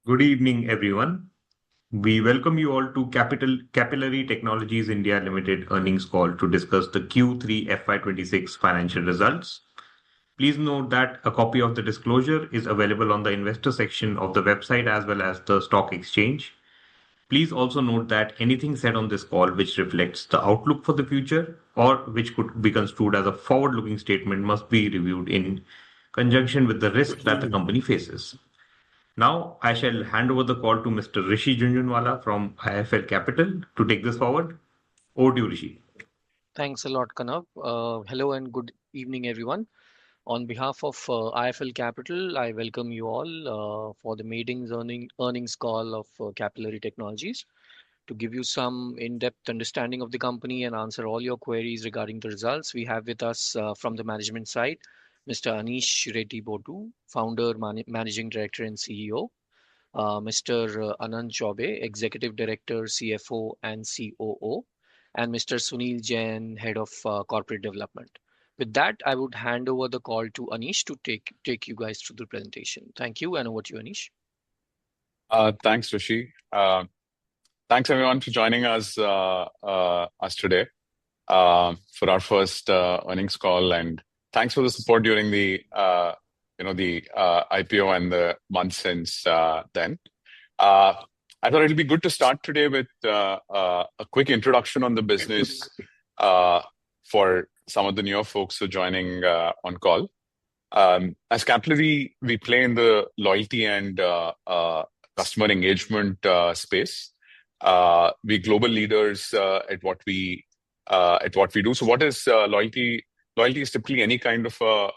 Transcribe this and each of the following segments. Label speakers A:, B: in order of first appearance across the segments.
A: Good evening, everyone. We welcome you all to Capillary Technologies India Ltd earnings call to discuss the Q3 FY26 financial results. Please note that a copy of the disclosure is available on the investor section of the website as well as the stock exchange. Please also note that anything said on this call which reflects the outlook for the future or which could be construed as a forward-looking statement must be reviewed in conjunction with the risk that the company faces. Now, I shall hand over the call to Mr. Rishi Junjunwala from IIFL Capital to take this forward. Over to you, Rishi.
B: Thanks a lot, Kanav. Hello and good evening, everyone. On behalf of IIFL Capital, I welcome you all for the meeting's earnings call of Capillary Technologies to give you some in-depth understanding of the company and answer all your queries regarding the results. We have with us from the management side, Mr. Anish Reddy Bodu, Founder, Managing Director and CEO, Mr. Anand Chaube, Executive Director, CFO and COO, and Mr. Sunil Jain, Head of Corporate Development. With that, I would hand over the call to Anish to take you guys through the presentation. Thank you, and over to you, Anish.
C: Thanks, Rishi. Thanks everyone for joining us today for our first earnings call, and thanks for the support during the IPO and the months since then. I thought it'd be good to start today with a quick introduction on the business for some of the newer folks who are joining on call. As Capillary, we play in the loyalty and customer engagement space. We're global leaders at what we do. So, what is loyalty? Loyalty is typically any kind of a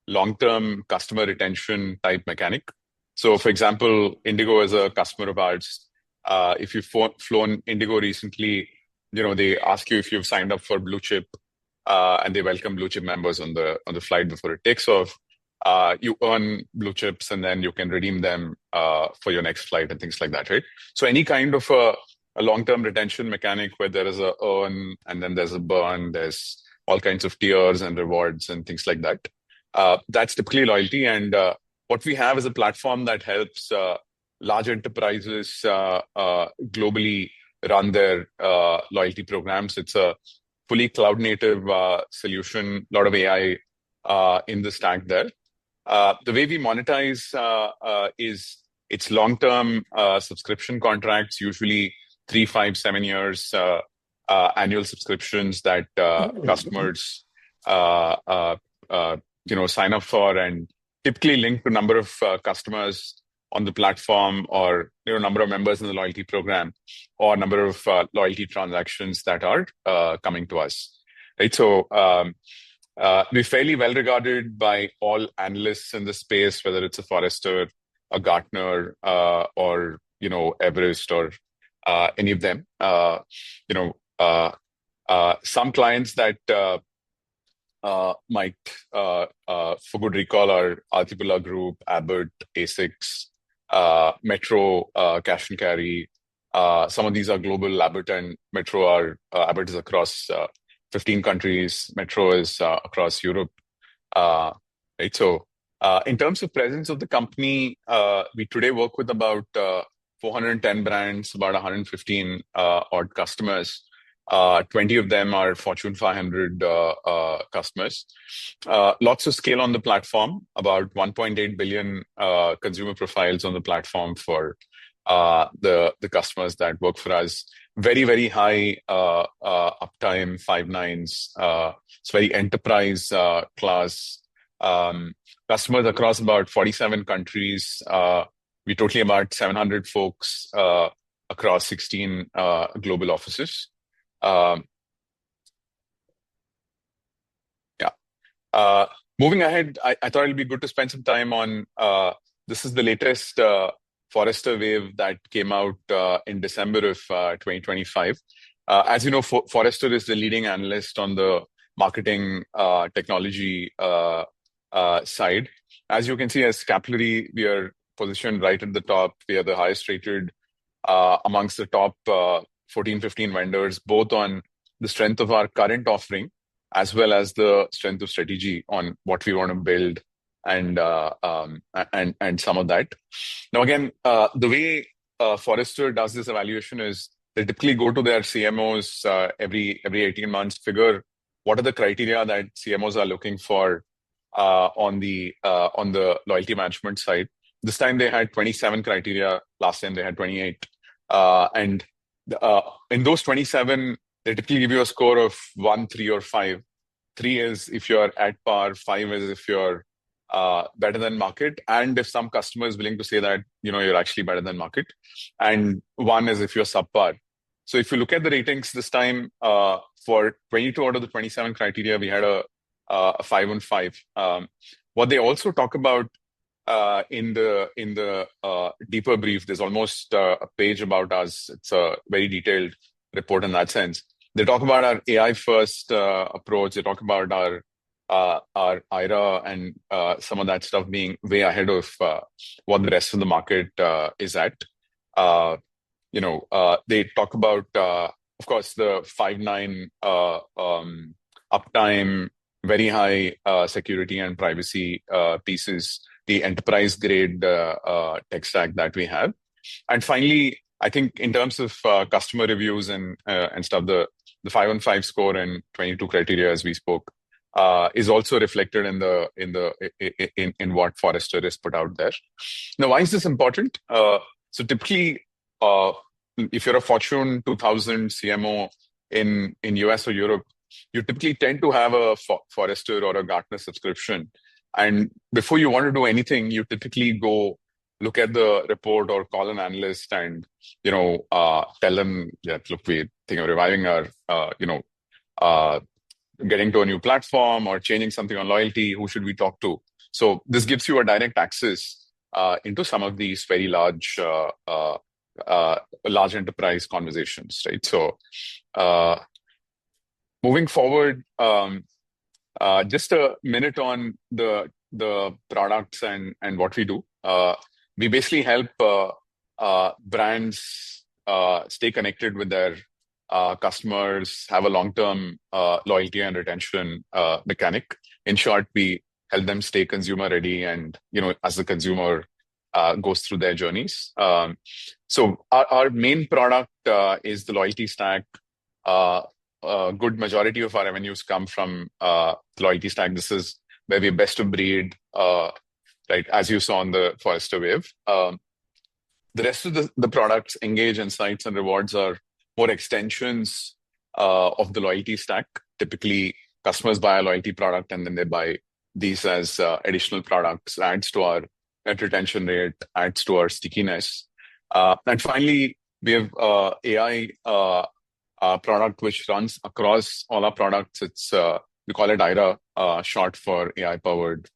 C: long-term customer retention type mechanic. So, for example, Indigo is a customer of ours. If you've flown Indigo recently, they ask you if you've signed up for Blue Chip, and they welcome Blue Chip members on the flight before it takes off. You earn Blue Chips, and then you can redeem them for your next flight and things like that, right? So, any kind of a long-term retention mechanic where there is a earn and then there's a burn, there's all kinds of tiers and rewards and things like that. That's typically loyalty. And what we have is a platform that helps large enterprises globally run their loyalty programs. It's a fully cloud-native solution, a lot of AI in the stack there. The way we monetize is it's long-term subscription contracts, usually 3, 5, 7 years, annual subscriptions that customers sign up for, and typically linked to number of customers on the platform, or number of members in the loyalty program, or number of loyalty transactions that are coming to us. Right, so we're fairly well regarded by all analysts in the space, whether it's a Forrester, a Gartner, or Everest, or any of them. Some clients that might, for good recall, are Altibula Group, Abbott, ASICS, Metro, Cash and Carry. Some of these are global. Abbott and Metro are Abbott is across 15 countries. Metro is across Europe. Right. So, in terms of presence of the company, we today work with about 410 brands, about 115 odd customers. 20 of them are Fortune 500 customers. Lots of scale on the platform, about 1.8 billion consumer profiles on the platform for the customers that work for us. Very, very high uptime, 5 nines. It's very enterprise class. Customers across about 47 countries. We totally about 700 folks across 16 global offices. Moving ahead, I thought it'd be good to spend some time on this is the latest Forrester wave that came out in December of 2025. As you know, Forrester is the leading analyst on the marketing technology side. As you can see, as Capillary, we are positioned right at the top. We are the highest rated amongst the top 14, 15 vendors, both on the strength of our current offering as well as the strength of strategy on what we want to build and some of that. Now, again, the way Forrester does this evaluation is they typically go to their CMOs every 18 months, figure what are the criteria that CMOs are looking for on the loyalty management side. This time they had 27 criteria. Last time they had 28. And in those 27, they typically give you a score of 1, 3, or 5. 3 is if you're at par, 5 is if you're better than market, and if some customer is willing to say that you're actually better than market, and 1 is if you're subpar. So if you look at the ratings this time, for 22 out of the 27 criteria, we had a 5 on 5. What they also talk about in the deeper brief, there's almost a page about us. It's a very detailed report in that sense. They talk about our AI first approach. They talk about our IRA and some of that stuff being way ahead of what the rest of the market is at. They talk about, of course, the 5.9 uptime, very high security and privacy pieces, the enterprise grade tech stack that we have. And finally, I think in terms of customer reviews and stuff, the 5 on 5 score and 22 criteria, as we spoke, is also reflected in what Forrester has put out there. Now, why is this important? So typically, if you're a Fortune 2000 CMO in US or Europe, you typically tend to have a Forrester or a Gartner subscription. And before you want to do anything, you typically go look at the report or call an analyst and tell them, yeah, look, we think of reviving our getting to a new platform or changing something on loyalty. Who should we talk to? So this gives you a direct access into some of these very large enterprise conversations, right? So moving forward, just a minute on the products and what we do. We basically help brands stay connected with their customers, have a long-term loyalty and retention mechanic. In short, we help them stay consumer ready and, as the consumer goes through their journeys. So our main product is the loyalty stack. A good majority of our revenues come from the loyalty stack. This is where we're best of breed, right? As you saw on the Forrester wave. The rest of the products, Engage, Insights, and Rewards, are more extensions of the loyalty stack. Typically, customers buy a loyalty product and then they buy these as additional products, adds to our net retention rate, adds to our stickiness. And finally, we have AI product which runs across all our products. It's we call it IRA, short for AI-powered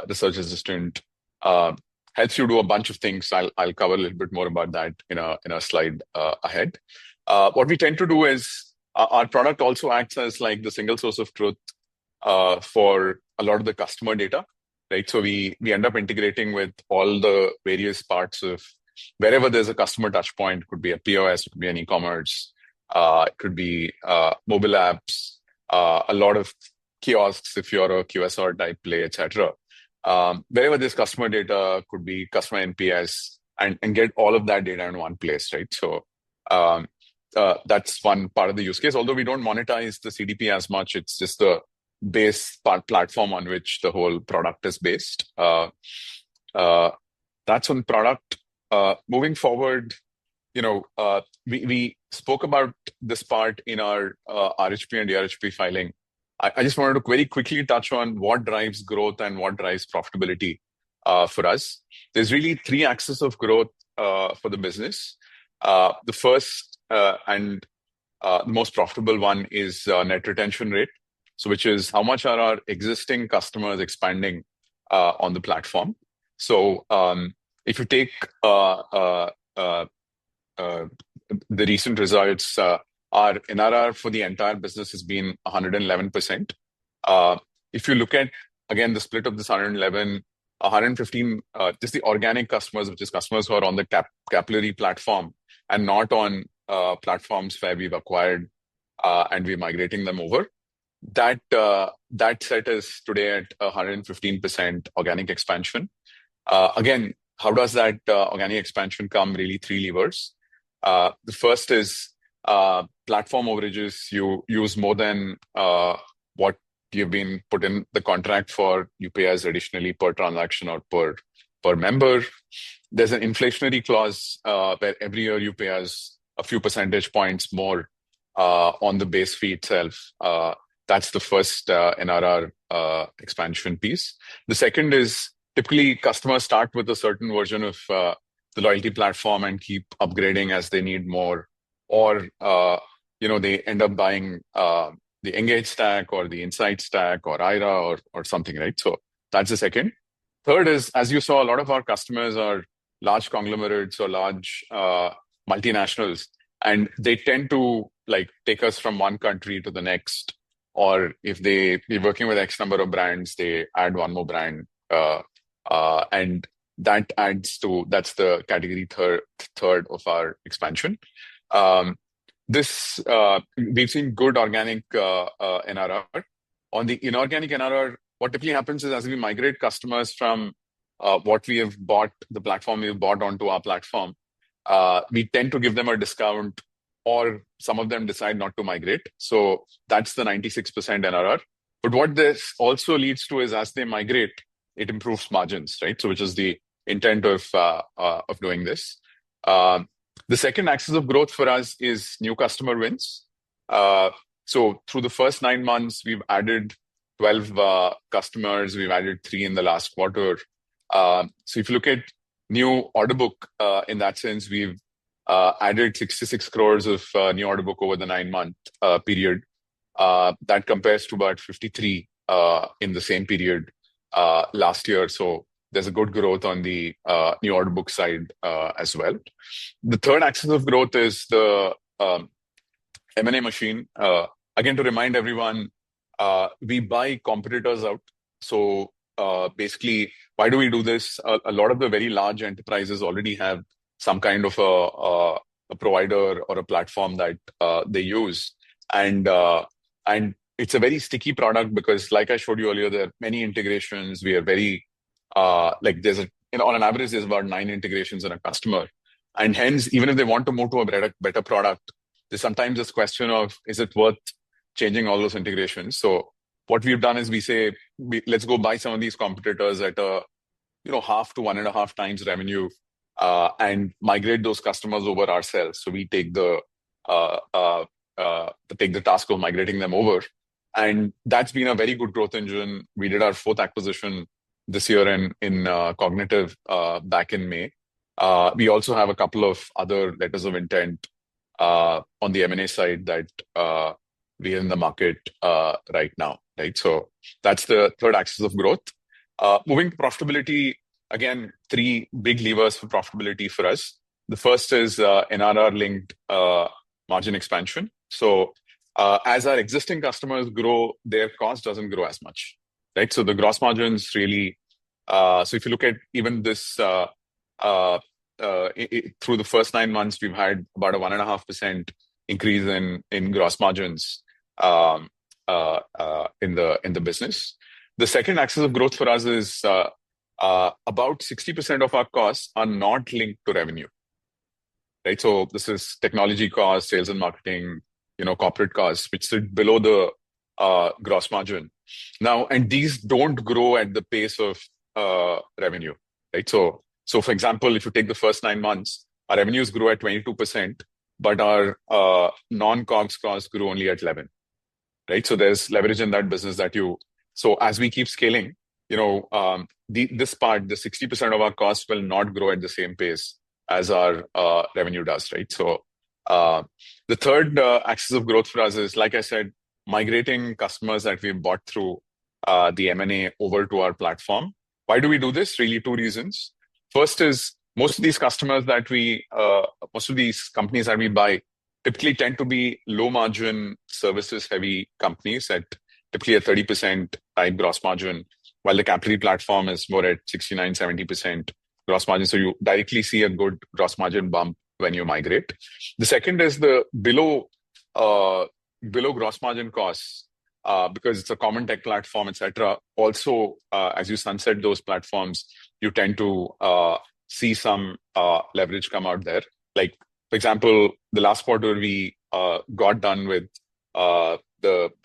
C: research assistant. Helps you do a bunch of things. I'll cover a little bit more about that in a slide ahead. What we tend to do is our product also acts as like the single source of truth for a lot of the customer data, right? So we end up integrating with all the various parts of wherever there's a customer touch point. It could be a POS, it could be an e-commerce, it could be mobile apps, a lot of kiosks if you're a QSR type play, etc. Wherever this customer data, could be customer NPS, and get all of that data in one place, right? So that's one part of the use case. Although we don't monetize the CDP as much, it's just the base platform on which the whole product is based. That's on product. Moving forward, we spoke about this part in our RHP and DRHP filing. I just wanted to very quickly touch on what drives growth and what drives profitability for us. There's really 3 axes of growth for the business. The first and the most profitable one is net retention rate. So which is how much are our existing customers expanding on the platform. So if you take the recent results, our NRR for the entire business has been 111%. If you look at, again, the split of this 111, 115, just the organic customers, which is customers who are on the Capillary platform and not on platforms where we've acquired and we're migrating them over. That set is today at 115% organic expansion. Again, how does that organic expansion come? Really, three levers. The first is platform overages. You use more than what you've been put in the contract for. You pay us additionally per transaction or per member. There's an inflationary clause where every year you pay us a few percentage points more on the base fee itself. That's the first NRR expansion piece. The second is typically customers start with a certain version of the loyalty platform and keep upgrading as they need more, or they end up buying the Engage stack or the Insight stack or IRA or something, right? So that's the second. Third is, as you saw, a lot of our customers are large conglomerates or large multinationals, and they tend to take us from one country to the next. Or if we're working with X number of brands, they add one more brand, and that adds to, that's the category third of our expansion. We've seen good organic NRR. On the inorganic NRR, what typically happens is as we migrate customers from what we have bought, the platform we've bought onto our platform, we tend to give them a discount, or some of them decide not to migrate. So that's the 96% NRR. But what this also leads to is as they migrate, it improves margins, right? So which is the intent of doing this. The second axis of growth for us is new customer wins. So through the first 9 months, we've added 12 customers. We've added 3 in the last quarter. So if you look at new order book, in that sense, we've added 66 crores of new order book over the 9-month period. That compares to about 53 in the same period last year. So there's a good growth on the new order book side as well. The third axis of growth is the M&A machine. Again, to remind everyone, we buy competitors out. So basically, why do we do this? A lot of the very large enterprises already have some kind of a provider or a platform that they use. And it's a very sticky product because, like I showed you earlier, there are many integrations. We are very, on an average, there's about 9 integrations in a customer. And hence, even if they want to move to a better product, there's sometimes this question of, is it worth changing all those integrations? So what we've done is we say, let's go buy some of these competitors at a half to 1.5 times revenue, and migrate those customers over ourselves. So we take the task of migrating them over, and that's been a very good growth engine. We did our 4th acquisition this year in Cognitive back in May. We also have a couple of other letters of intent on the M&A side that we are in the market right now, right? So that's the third axis of growth. Moving to profitability, again, 3 big levers for profitability for us. The first is NRR-linked margin expansion. So as our existing customers grow, their cost doesn't grow as much, right? So the gross margins really, so if you look at even this, through the first 9 months, we've had about a 1.5% increase in gross margins in the business. The second axis of growth for us is about 60% of our costs are not linked to revenue, right? So this is technology costs, sales and marketing, corporate costs, which sit below the gross margin. Now, and these don't grow at the pace of revenue, right? So for example, if you take the first 9 months, our revenues grew at 22%, but our non-COGS costs grew only at 11%, right? So there's leverage in that business so as we keep scaling, this part, the 60% of our costs will not grow at the same pace as our revenue does, right? So the third axis of growth for us is, like I said, migrating customers that we've bought through the M&A over to our platform. Why do we do this? Really, two reasons. First is most of these companies that we buy typically tend to be low margin services heavy companies at typically a 30% type gross margin, while the Capillary platform is more at 69, 70% gross margin. So you directly see a good gross margin bump when you migrate. The second is the below gross margin costs, because it's a common tech platform, etc. Also, as you sunset those platforms, you tend to see some leverage come out there. Like, for example, the last quarter we got done with the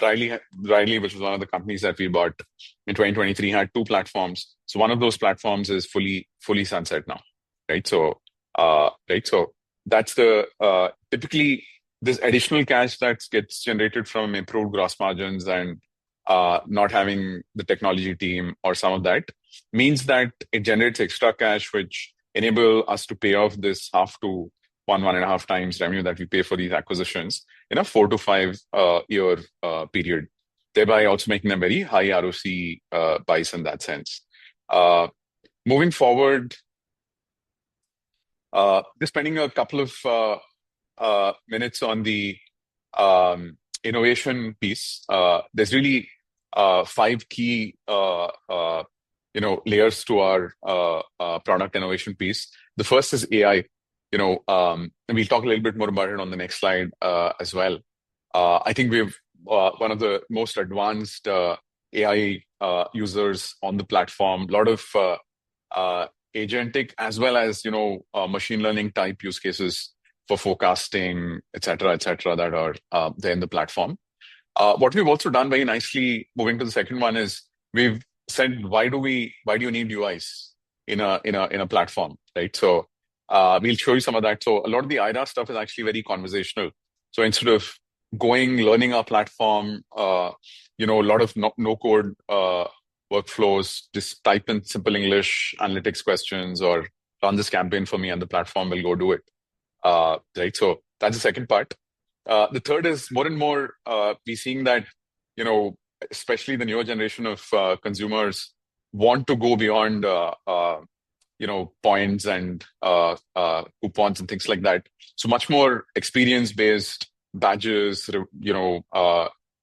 C: Riley, which was one of the companies that we bought in 2023, had two platforms. So one of those platforms is fully sunset now, right? So that's the typically this additional cash that gets generated from improved gross margins and not having the technology team or some of that means that it generates extra cash, which enable us to pay off this 0.5 to 1.5 times revenue that we pay for these acquisitions in a 4 to 5 year period, thereby also making them very high ROC buys in that sense. Moving forward, just spending a couple of minutes on the innovation piece. There's really 5 key layers to our product innovation piece. The first is AI. And we'll talk a little bit more about it on the next slide as well. I think we've one of the most advanced AI users on the platform. A lot of agentic as well as machine learning type use cases for forecasting, etc., that are there in the platform. What we've also done very nicely, moving to the second one, is we've said why do you need UIs in a platform, right? So we'll show you some of that. So a lot of the IRA stuff is actually very conversational. So instead of learning our platform, a lot of no code workflows, just type in simple English analytics questions or run this campaign for me and the platform will go do it. Right. So that's the second part. The third is more and more we're seeing that, especially the newer generation of consumers want to go beyond points and coupons and things like that. So much more experience-based badges,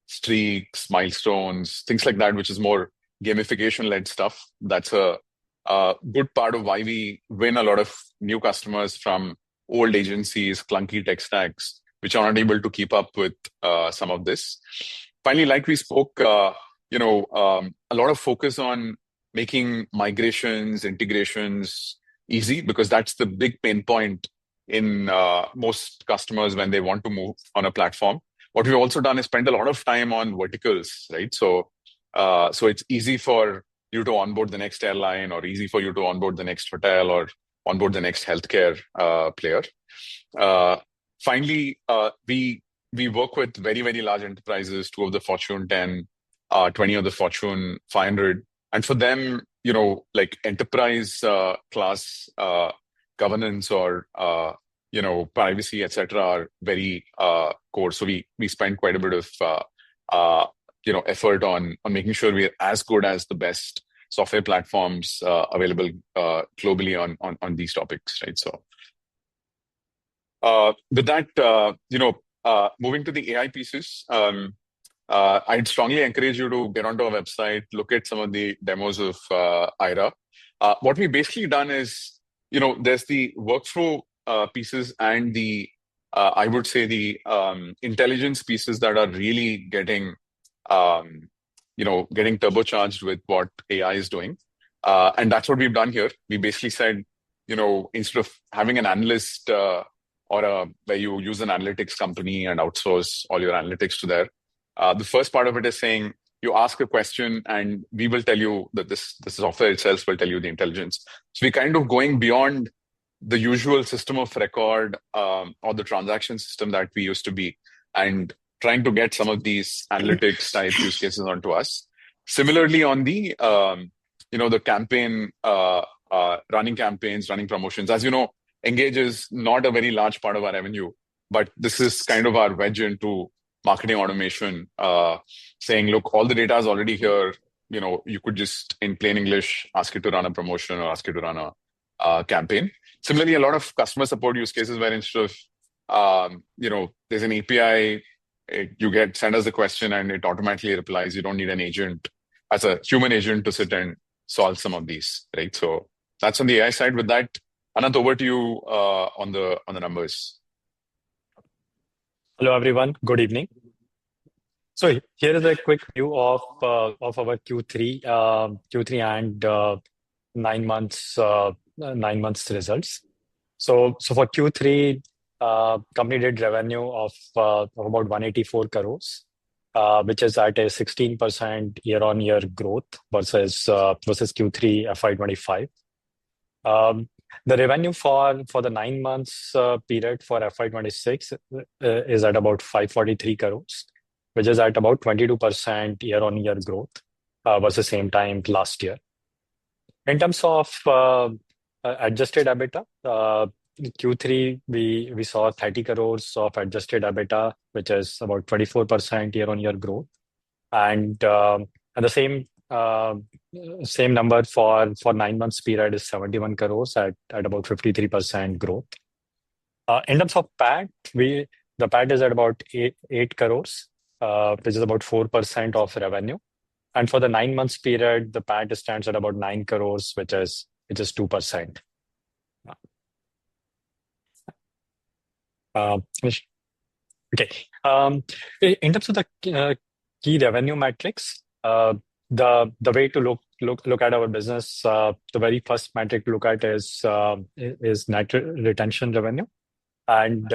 C: streaks, milestones, things like that, which is more gamification-led stuff. That's a good part of why we win a lot of new customers from old agencies, clunky tech stacks, which are not able to keep up with some of this. Finally, like we spoke, a lot of focus on making migrations, integrations easy, because that's the big pain point in most customers when they want to move on a platform. What we've also done is spend a lot of time on verticals, right? So it's easy for you to onboard the next airline, or easy for you to onboard the next hotel, or onboard the next healthcare player. Finally, we work with very, very large enterprises, 2 of the Fortune 10, 20 of the Fortune 500. And for them, like enterprise class governance or privacy, etc., are very core. So we spend quite a bit of effort on making sure we're as good as the best software platforms available globally on these topics, right? So with that, moving to the AI pieces, I'd strongly encourage you to get onto our website, look at some of the demos of IRA. What we've basically done is, there's the workflow pieces and the, I would say, the intelligence pieces that are really getting turbocharged with what AI is doing. And that's what we've done here. We basically said, instead of having an analyst where you use an analytics company and outsource all your analytics to there, the first part of it is saying you ask a question and we will tell you that this software itself will tell you the intelligence. So we're kind of going beyond the usual system of record or the transaction system that we used to be, and trying to get some of these analytics type use cases onto us. Similarly, on the the campaign, running campaigns, running promotions. As you know, Engage is not a very large part of our revenue, but this is kind of our wedge into marketing automation, saying, look, all the data is already here. You could just, in plain English, ask it to run a promotion or ask it to run a campaign. Similarly, a lot of customer support use cases where instead of, there's an API, send us the question and it automatically replies. You don't need an agent as a human agent to sit and solve some of these, right? So that's on the AI side. With that, Anant, over to you on the numbers.
D: Hello, everyone. Good evening. So here is a quick view of our Q3 and 9 months results. So for Q3, company did revenue of about 184 crores, which is at a 16% year-on-year growth versus Q3 FY25. The revenue for the 9 months period for FY26 is at about 543 crores, which is at about 22% year-on-year growth versus same time last year. In terms of adjusted EBITDA, Q3 we saw 30 crores of adjusted EBITDA, which is about 24% year-on-year growth, and the same number for 9 months period is 71 crores at about 53% growth. In terms of PAT, the PAT is at about 8 crores, which is about 4% of revenue. And for the 9 months period, the PAT stands at about 9 crores, which is 2%. Okay. In terms of the key revenue metrics, the way to look at our business, the very first metric to look at is net retention revenue. And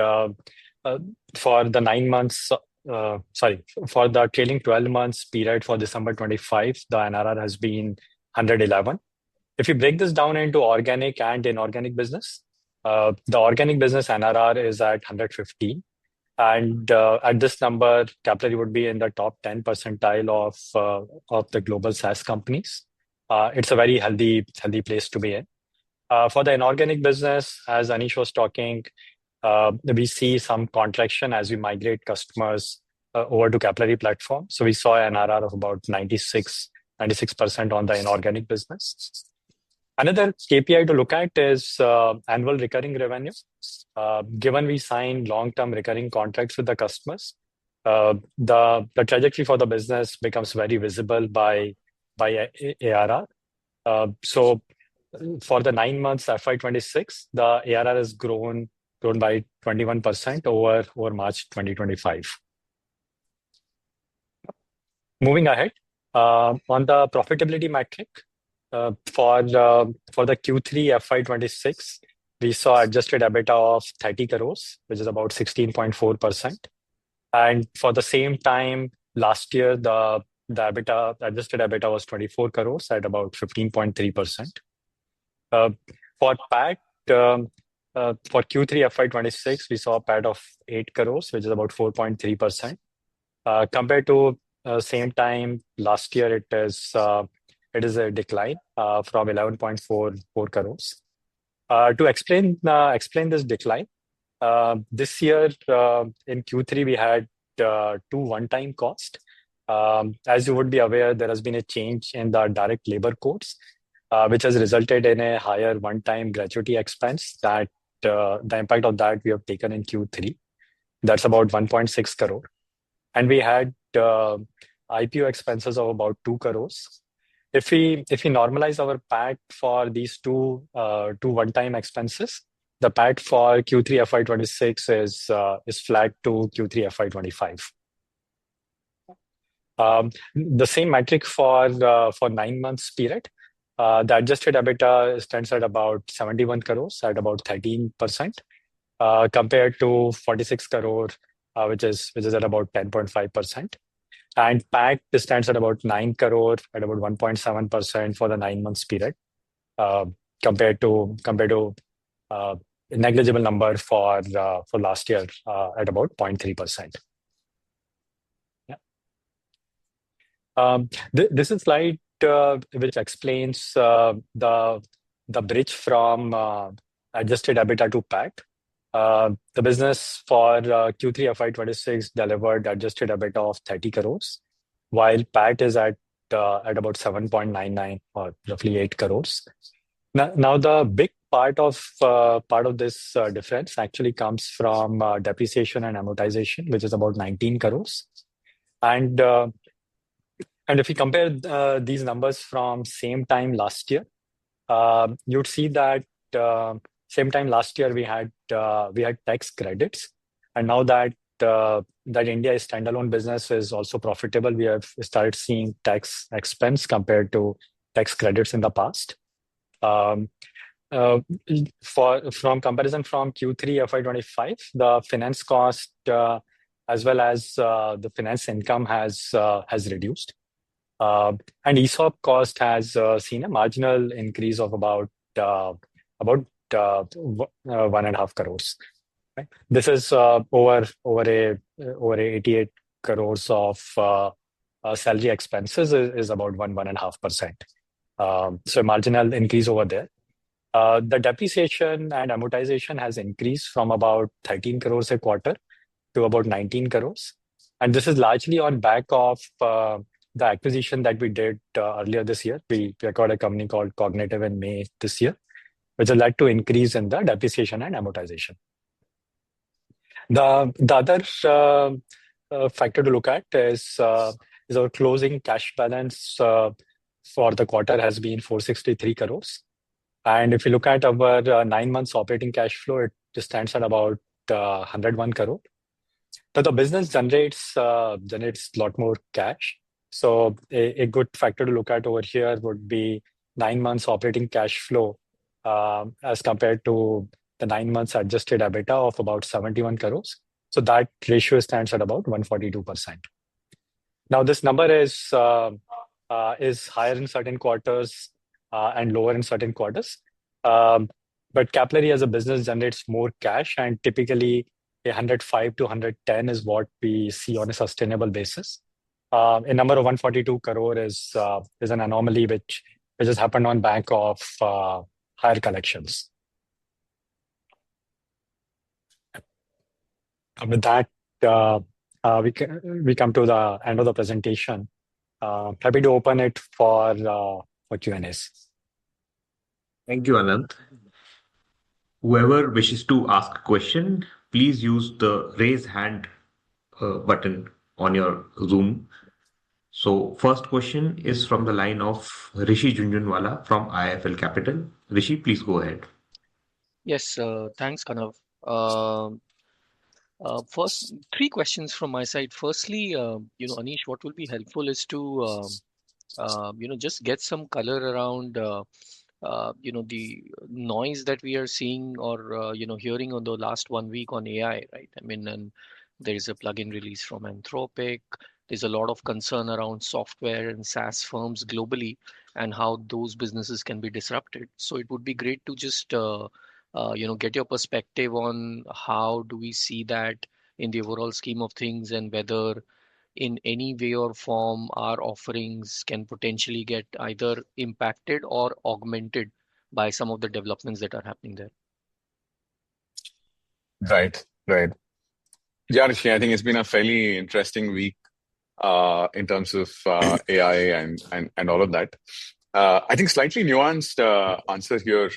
D: for the 9 months, for the trailing 12 months period for December 25, the NRR has been 111. If you break this down into organic and inorganic business, the organic business NRR is at 115. And at this number, Capillary would be in the top 10 percentile of the global SaaS companies. It's a very healthy place to be in. For the inorganic business, as Anish was talking, we see some contraction as we migrate customers over to Capillary platform. So we saw an NRR of about 96% on the inorganic business. Another KPI to look at is annual recurring revenue. Given we sign long-term recurring contracts with the customers, the trajectory for the business becomes very visible by ARR. So for the 9 months FY26, the ARR has grown by 21% over March 2025. Moving ahead, on the profitability metric, for the Q3 FY26, we saw adjusted EBITDA of 30 crores, which is about 16.4%. And for the same time last year, the adjusted EBITDA was 24 crores at about 15.3%. For PAT, for Q3 FY26, we saw a PAT of 8 crores, which is about 4.3%. Compared to same time last year, it is a decline from 11.44 crores. To explain this decline, this year in Q3 we had 2 one-time costs. As you would be aware, there has been a change in the direct labor codes, which has resulted in a higher one-time gratuity expense. That the impact of that we have taken in Q3. That's about 1.6 crore. And we had IPO expenses of about 2 crores. If we normalize our PAT for these two one-time expenses, the PAT for Q3 FY26 is flat to Q3 FY25. The same metric for 9 months period, the adjusted EBITDA stands at about 71 crores at about 13%, compared to 46 crore, which is at about 10.5%. And PAT stands at about 9 crore at about 1.7% for the 9 months period, compared to a negligible number for last year at about 0.3%. Yeah. This is a slide which explains the bridge from adjusted EBITDA to PAT. The business for Q3 FY26 delivered adjusted EBITDA of 30 crores, while PAT is at about 7.99 or roughly 8 crores. Now the big part of this difference actually comes from depreciation and amortization, which is about 19 crores. And if you compare these numbers from same time last year, you'd see that same time last year we had tax credits, and now that India is standalone business is also profitable, we have started seeing tax expense compared to tax credits in the past. From comparison from Q3 FY25, the finance cost as well as the finance income has reduced. And ESOP cost has seen a marginal increase of about 1.5 crores. Right? This is over 88 crores of salary expenses is about 1.5%. So marginal increase over there. The depreciation and amortization has increased from about 13 crores a quarter to about 19 crores. And this is largely on back of the acquisition that we did earlier this year. We acquired a company called Cognitive in May this year, which has led to increase in the depreciation and amortization. The other factor to look at is our closing cash balance for the quarter has been 463 crores. And if you look at our 9 months operating cash flow, it just stands at about 101 crore. So the business generates a lot more cash. So a good factor to look at over here would be 9 months operating cash flow as compared to the 9 months adjusted EBITDA of about 71 crores. So that ratio stands at about 142%. Now this number is higher in certain quarters and lower in certain quarters. But Capillary as a business generates more cash, and typically 105 to 110 is what we see on a sustainable basis. A number of 142 crore is an anomaly which has happened on back of higher collections. With that, we come to the end of the presentation. Happy to open it for Q&As.
A: Thank you, Anant. Whoever wishes to ask a question, please use the raise hand button on your Zoom. So first question is from the line of Rishi Junjunwala from IIFL Capital. Rishi, please go ahead.
B: Yes, thanks, Kanav. First, 3 questions from my side. Firstly, Anish, what will be helpful is to, just get some color around, the noise that we are seeing or, hearing on the last 1 week on AI, right? I mean, and there is a plugin release from Anthropic. There's a lot of concern around software and SaaS firms globally and how those businesses can be disrupted. So it would be great to just, get your perspective on how do we see that in the overall scheme of things, and whether in any way or form our offerings can potentially get either impacted or augmented by some of the developments that are happening there.
C: Right. Yeah, Rishi, I think it's been a fairly interesting week in terms of AI and all of that. I think slightly nuanced answer here.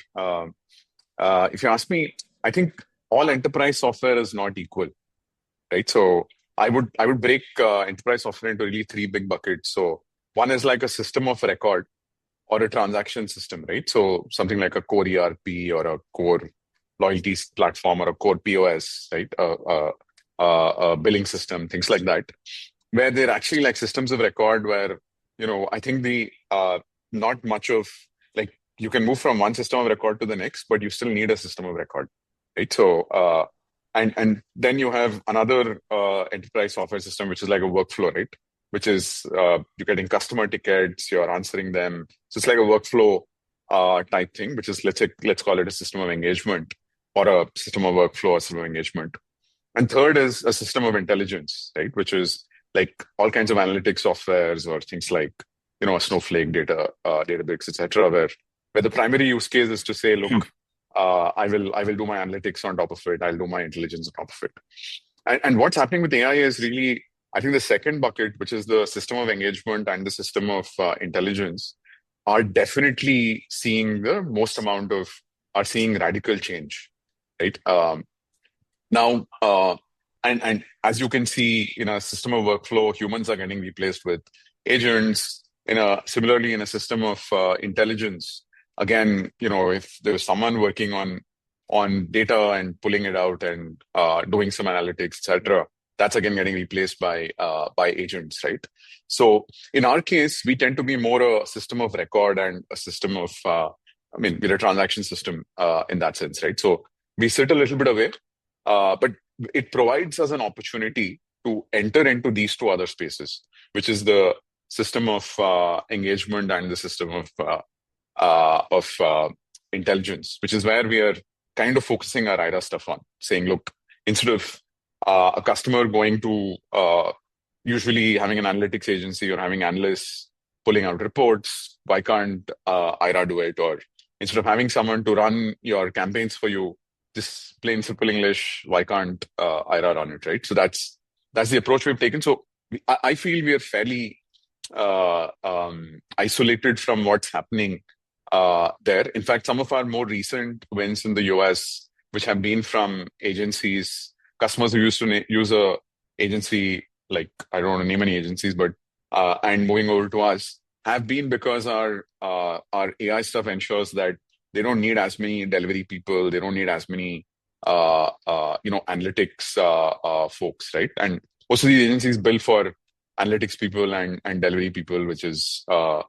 C: If you ask me, I think all enterprise software is not equal, right? So I would break enterprise software into really 3 big buckets. So one is like a system of record or a transaction system, right? So something like a core ERP or a core loyalty platform or a core POS, right? A billing system, things like that, where they're actually like systems of record where, I think the not much of like you can move from one system of record to the next, but you still need a system of record, right? So and then you have another enterprise software system, which is like a workflow, right? Which is you're getting customer tickets, you're answering them. So it's like a workflow type thing, which is let's call it a system of engagement or a system of workflow or system of engagement. And third is a system of intelligence, right? Which is like all kinds of analytics softwares or things like, a Snowflake data, Databricks, etc., where the primary use case is to say, look, I will do my analytics on top of it. I'll do my intelligence on top of it. And what's happening with AI is really, I think the second bucket, which is the system of engagement and the system of intelligence, are definitely seeing are seeing radical change, right? Now, and as you can see, in a system of workflow, humans are getting replaced with agents. Similarly, in a system of intelligence, again, if there's someone working on data and pulling it out and doing some analytics, etc., that's again getting replaced by agents, right? So in our case, we tend to be more a system of record and a system of, we're a transaction system in that sense, right? So we sit a little bit away, but it provides us an opportunity to enter into these two other spaces, which is the system of engagement and the system of intelligence, which is where we are kind of focusing our IRA stuff on, saying, look, instead of a customer going to usually having an analytics agency or having analysts pulling out reports, why can't IRA do it? Or instead of having someone to run your campaigns for you, just plain simple English, why can't IRA run it, right? So that's the approach we've taken. So I feel we are fairly isolated from what's happening there. In fact, some of our more recent wins in the US, which have been from agencies, customers who used to use a agency, like I don't want to name any agencies, but and moving over to us, have been because our AI stuff ensures that they don't need as many delivery people, they don't need as many analytics folks, right? And most of these agencies build for analytics people and delivery people, which is the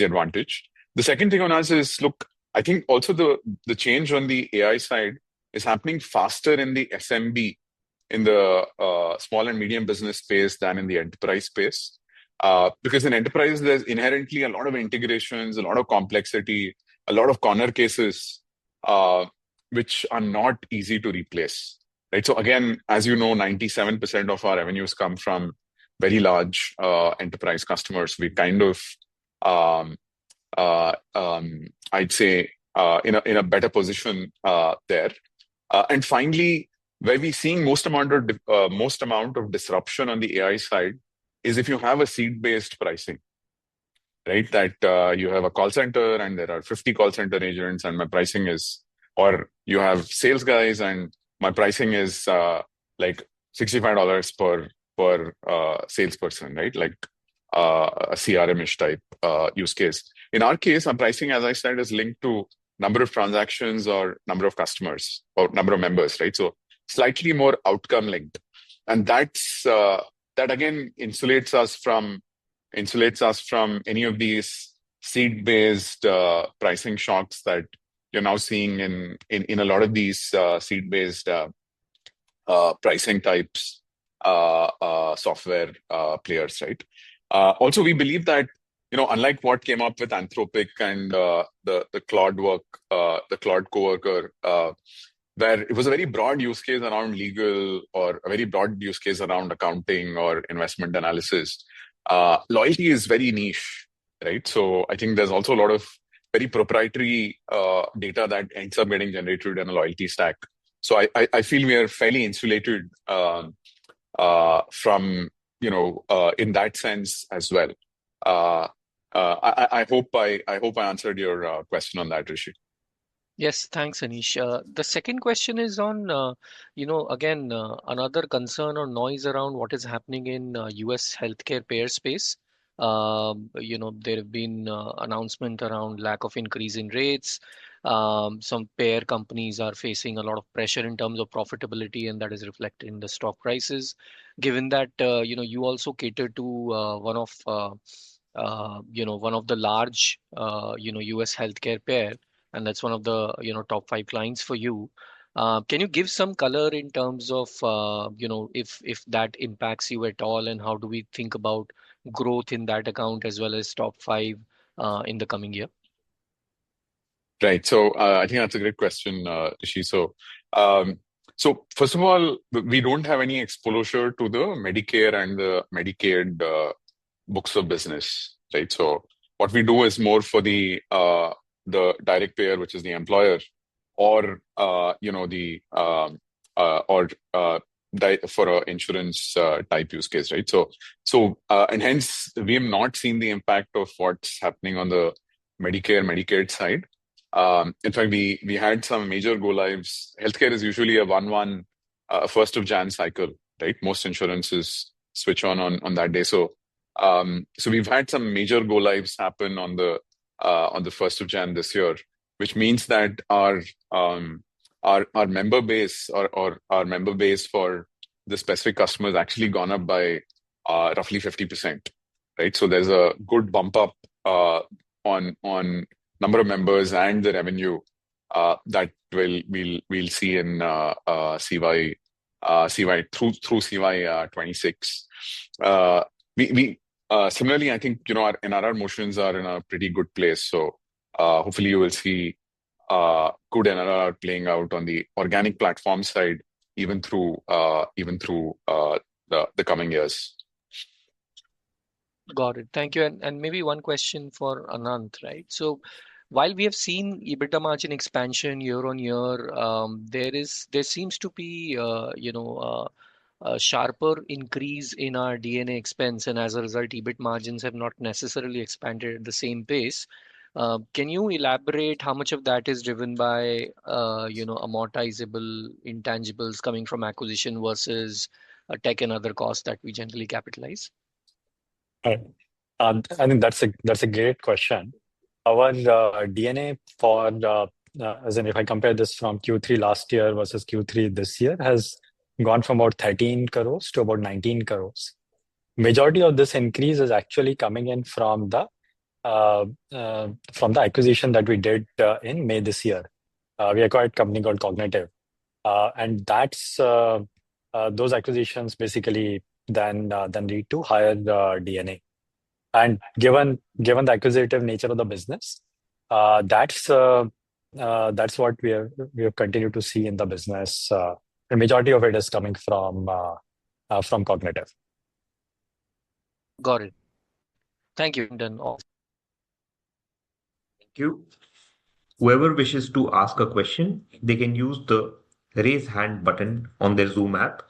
C: advantage. The second thing on us is, look, I think also the change on the AI side is happening faster in the SMB, in the small and medium business space than in the enterprise space. Because in enterprise, there's inherently a lot of integrations, a lot of complexity, a lot of corner cases, which are not easy to replace, right? So again, as you know, 97% of our revenues come from very large enterprise customers. We kind of, I'd say, in a better position there. And finally, where we're seeing most amount of disruption on the AI side is if you have a seat-based pricing, right? That you have a call center and there are 50 call center agents and my pricing is, or you have sales guys and my pricing is like $65 per salesperson, right? Like a CRM-ish type use case. In our case, our pricing, as I said, is linked to number of transactions or number of customers or number of members, right? So slightly more outcome linked. And that's that again insulates us from any of these seed-based pricing shocks that you're now seeing in a lot of these seed-based pricing types software players, right? Also, we believe that unlike what came up with Anthropic and the Claude the Claude Coworker, where it was a very broad use case around legal or a very broad use case around accounting or investment analysis. Loyalty is very niche, right? So I think there's also a lot of very proprietary data that ends up getting generated in a loyalty stack. So I feel we are fairly insulated from in that sense as well. I hope I answered your question on that, Rishi.
B: Yes, thanks, Anish. The second question is on, again, another concern or noise around what is happening in US healthcare payer space. There have been announcement around lack of increase in rates. Some payer companies are facing a lot of pressure in terms of profitability, and that is reflected in the stock prices. Given that, you also cater to one of the large, US healthcare pair, and that's one of the top 5 clients for you. Can you give some color in terms of if that impacts you at all, and how do we think about growth in that account as well as top 5 in the coming year?
C: Right. So I think that's a great question, Rishi. So first of all, we don't have any exposure to the Medicare and the Medicaid books of business, right? So what we do is more for the direct payer, which is the employer. or for a insurance type use case, right? And hence we have not seen the impact of what's happening on the Medicaid side. In fact, we had some major go lives. Healthcare is usually a 1st of Jan cycle, right? Most insurances switch on that day. So we've had some major go lives happen on the 1st of Jan this year, which means that our member base or our member base for the specific customer has actually gone up by roughly 50%, right? So there's a good bump up on number of members and the revenue that we'll see in CY through CY26. We similarly, I think our NRR motions are in a pretty good place. So hopefully you will see good NRR playing out on the organic platform side, even through the coming years.
B: Got it. Thank you. And maybe one question for Anant, right? So while we have seen EBITDA margin expansion year on year, there seems to be a sharper increase in our D&A expense, and as a result, EBIT margins have not necessarily expanded at the same pace. Can you elaborate how much of that is driven by amortizable intangibles coming from acquisition versus tech and other costs that we generally capitalize?
D: Right. I think that's a great question. Our DNA for as in if I compare this from Q3 last year versus Q3 this year has gone from about 13 crores to about 19 crores. Majority of this increase is actually coming in from the acquisition that we did in May this year. We acquired a company called Cognitive, and that's those acquisitions basically then lead to higher DNA. And given the acquisitive nature of the business, that's what we have continued to see in the business. The majority of it is coming from Cognitive.
B: Got it. Thank you. Done all.
A: Thank you. Whoever wishes to ask a question, they can use the raise hand button on their Zoom app.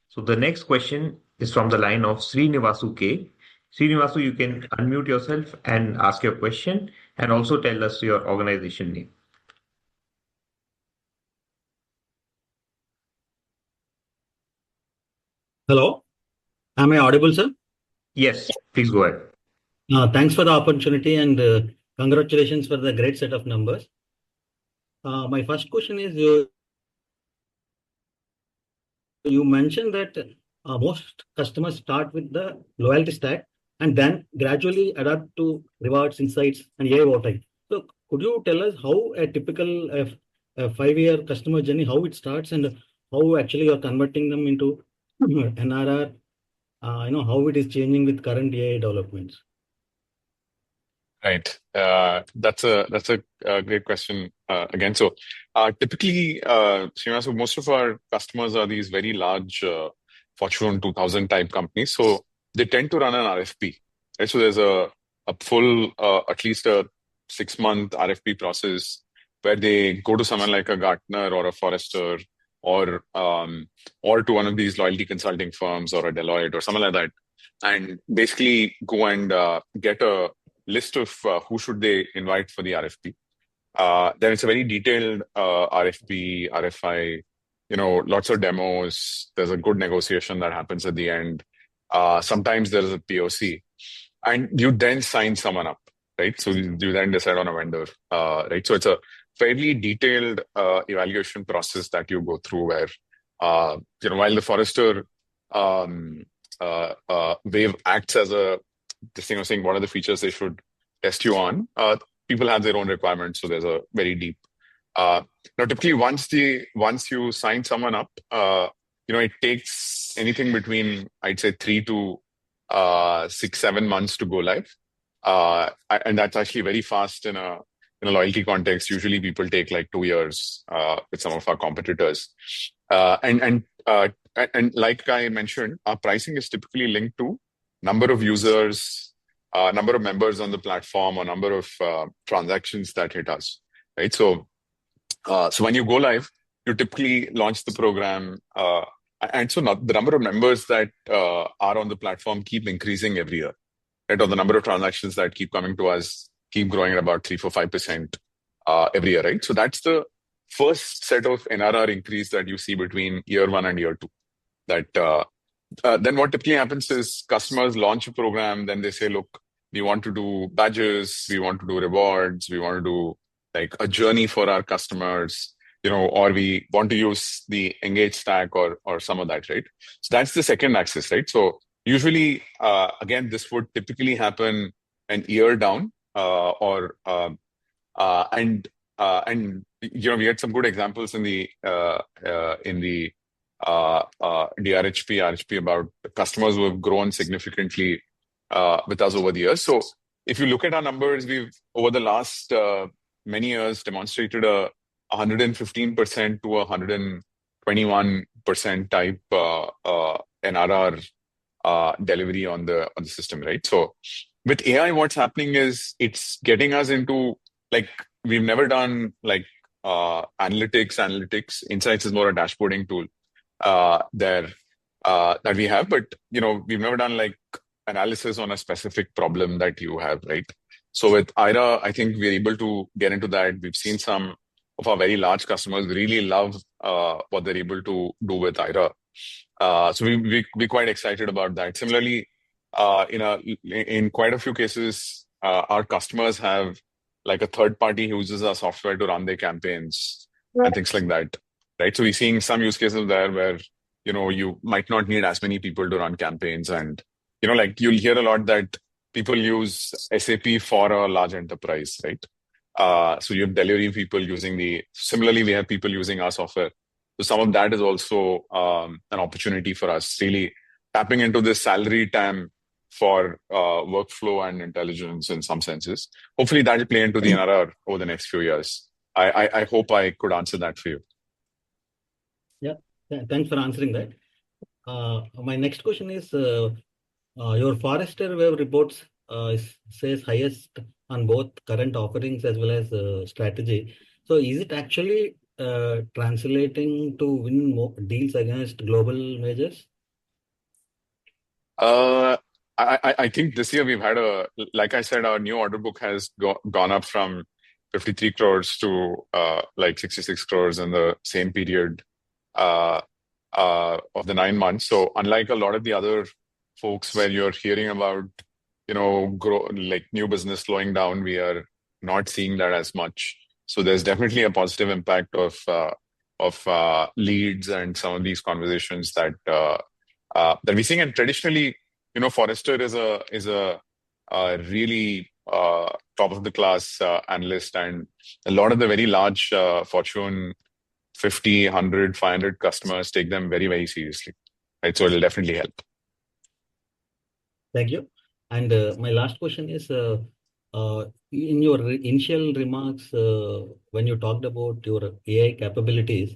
A: So the next question is from the line of Srinivasu K. Srinivasu, you can unmute yourself and ask your question and also tell us your organization name.
E: Hello, am I audible, sir?
A: Yes, please go ahead.
E: Thanks for the opportunity and congratulations for the great set of numbers. My first question is you mentioned that most customers start with the loyalty stack and then gradually adapt to rewards, insights, and AI over time. So could you tell us how a typical 5-year customer journey, how it starts and how actually you're converting them into NRR, how it is changing with current AI developments?
C: Right. That's a great question again. So typically, Srinivasu, most of our customers are these very large Fortune 2000 type companies. So they tend to run an RFP. Right? So there's a full, at least a 6-month RFP process where they go to someone like a Gartner or a Forrester or to one of these loyalty consulting firms or a Deloitte or something like that, and basically go and get a list of who should they invite for the RFP. Then it's a very detailed RFP, RFI, lots of demos. There's a good negotiation that happens at the end. Sometimes there is a POC, and you then sign someone up, right? So you then decide on a vendor, right? So it's a fairly detailed evaluation process that you go through where, while the Forrester wave acts as this thing of saying what are the features they should test you on, people have their own requirements. So there's a very deep. Now, typically, once you sign someone up, it takes anything between, I'd say, 3 to 6-7 months to go live, and that's actually very fast in a loyalty context. Usually, people take like 2 years with some of our competitors, and like I mentioned, our pricing is typically linked to number of users, number of members on the platform, or number of transactions that hit us, right? So So when you go live, you typically launch the program, and so the number of members that are on the platform keep increasing every year, right? Or the number of transactions that keep coming to us keep growing at about 3, 4, 5% every year, right? So that's the first set of NRR increase that you see between year one and year two. That then what typically happens is customers launch a program, then they say, look, we want to do badges, we want to do rewards, we want to do like a journey for our customers, or we want to use the Engage stack or some of that, right? So that's the second axis, right? So usually, again, this would typically happen an year down, and we had some good examples in the DRHP, RHP about customers who have grown significantly with us over the years. So if you look at our numbers, we've over the last many years demonstrated a 115% to 121% type NRR delivery on the system, right? So with AI, what's happening is it's getting us into like we've never done like analytics. Insights is more a dashboarding tool there that we have, but we've never done like analysis on a specific problem that you have, right? So with Aira, I think we're able to get into that. We've seen some of our very large customers really love what they're able to do with Aira. So we're quite excited about that. Similarly, in quite a few cases, our customers have like a third party who uses our software to run their campaigns and things like that, right? So we're seeing some use cases there where you might not need as many people to run campaigns, and like you'll hear a lot that people use SAP for a large enterprise, right? So you have delivery people similarly, we have people using our software. So some of that is also an opportunity for us, really tapping into this salary TAM for workflow and intelligence in some senses. Hopefully that will play into the NRR over the next few years. I hope I could answer that for you.
E: Yeah, thanks for answering that. My next question is, your Forrester Wave reports says highest on both current offerings as well as strategy. So is it actually translating to win more deals against global majors?
C: I think this year we've had like I said, our new order book has gone up from 53 crores to like 66 crores in the same period of the 9 months. So unlike a lot of the other folks where you're hearing about, like new business slowing down, we are not seeing that as much. So there's definitely a positive impact of leads and some of these conversations that we're seeing. And traditionally, Forrester is a really top of the class analyst, and a lot of the very large Fortune 50, 100, 500 customers take them very, very seriously, right? So it'll definitely help.
E: Thank you. And my last question is, in your initial remarks, when you talked about your AI capabilities,